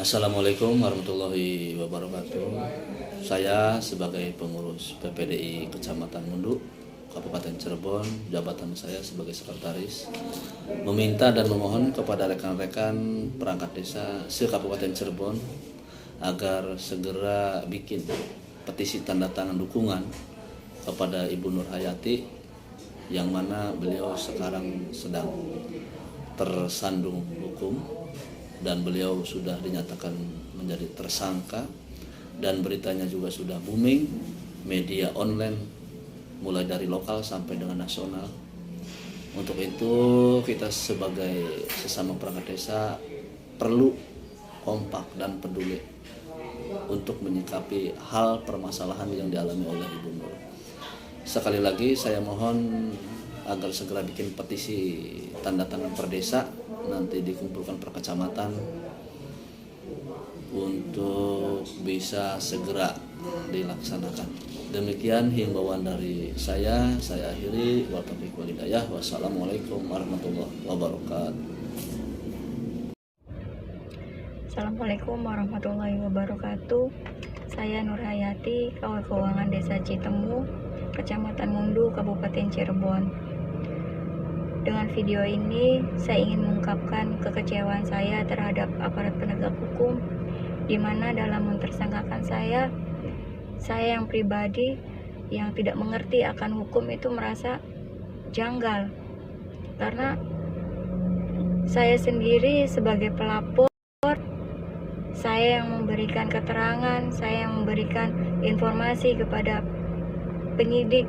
Assalamualaikum warahmatullahi wabarakatuh. Saya sebagai pengurus PPDI Kecamatan Mundu, Kabupaten Cirebon, jabatan saya sebagai sekretaris, meminta dan memohon kepada rekan-rekan perangkat desa se-Kabupaten Cirebon agar segera bikin petisi tanda tangan dukungan kepada Ibu Nur Hayati, yang mana beliau sekarang sedang tersandung hukum dan beliau sudah dinyatakan menjadi tersangka, dan beritanya juga sudah booming, media online mulai dari lokal sampai dengan nasional. Untuk itu kita sebagai sesama perangkat desa perlu kompak dan peduli untuk menyikapi hal permasalahan yang dialami oleh Ibu Nur. Sekali lagi saya mohon agar segera bikin petisi tanda tangan per desa, nanti dikumpulkan per kecamatan untuk bisa segera dilaksanakan. Demikian himbauan dari saya akhiri. Wa taufiq wal hidayah. Wassalamualaikum warahmatullahi wabarakatuh. Assalamualaikum warahmatullahi wabarakatuh. Saya Nur Hayati, Kawal Keuangan Desa Citemu, Kecamatan Mundu, Kabupaten Cirebon. Dengan video ini, saya ingin mengungkapkan kekecewaan saya terhadap aparat penegak hukum, di mana dalam mentersangkakan saya yang pribadi yang tidak mengerti akan hukum itu merasa janggal. Karena saya sendiri sebagai pelapor, saya yang memberikan keterangan, saya yang memberikan informasi kepada penyidik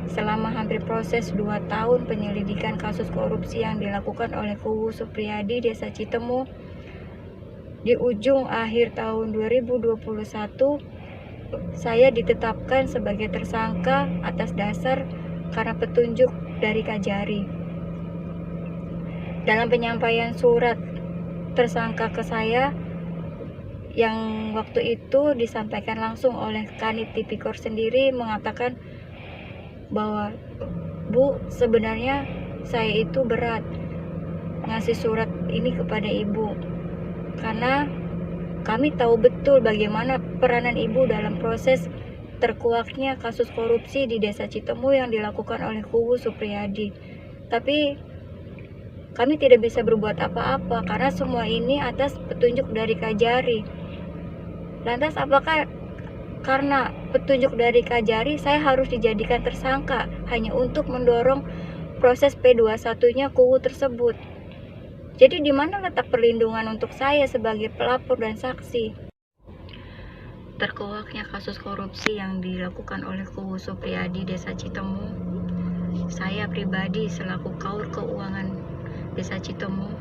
selama hampir proses 2 tahun penyelidikan kasus korupsi yang dilakukan oleh Kuwu Supriyadi Desa Citemu. Di ujung akhir tahun 2021, saya ditetapkan sebagai tersangka atas dasar karena petunjuk dari Kajari. Dalam penyampaian surat tersangka ke saya, yang waktu itu disampaikan langsung oleh Kanit Tipikor sendiri, mengatakan bahwa Bu, sebenarnya saya itu berat ngasih surat ini kepada Ibu karena kami tahu betul bagaimana peranan Ibu dalam proses terkuaknya kasus korupsi di Desa Citemu yang dilakukan oleh Kuwu Supriyadi. Tapi kami tidak bisa berbuat apa-apa karena semua ini atas petunjuk dari Kajari. Lantas apakah karena petunjuk dari Kajari saya harus dijadikan tersangka hanya untuk mendorong proses P21-nya Kuwu tersebut? Jadi di mana letak perlindungan untuk saya sebagai pelapor dan saksi? Terkuaknya kasus korupsi yang dilakukan oleh Kuwu Supriyadi Desa Citemu, saya pribadi selaku Kaur Keuangan Desa Citemu,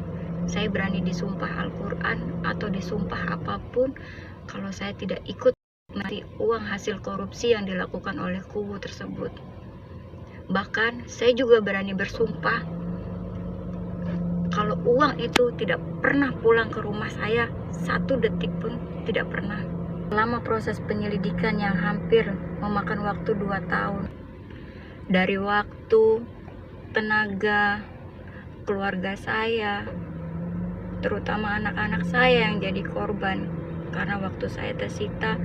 saya berani disumpah Al-Quran atau disumpah apapun kalau saya tidak ikut nanti uang hasil korupsi yang dilakukan oleh Kuwu tersebut. Bahkan saya juga berani bersumpah kalau uang itu tidak pernah pulang ke rumah saya, 1 detik pun tidak pernah. Selama proses penyelidikan yang hampir memakan waktu 2 tahun, dari waktu, tenaga, keluarga saya, terutama anak-anak saya yang jadi korban, karena waktu saya tersita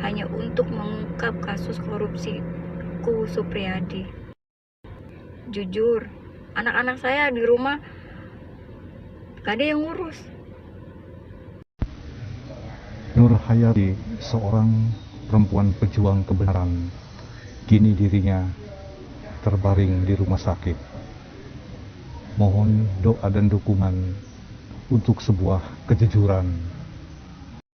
hanya untuk mengungkap kasus korupsi Kuwu Supriyadi. Jujur, anak-anak saya di rumah gak ada yang ngurus. Nur Hayati, seorang perempuan pejuang kebenaran, kini dirinya terbaring di rumah sakit. Mohon doa dan dukungan untuk sebuah kejujuran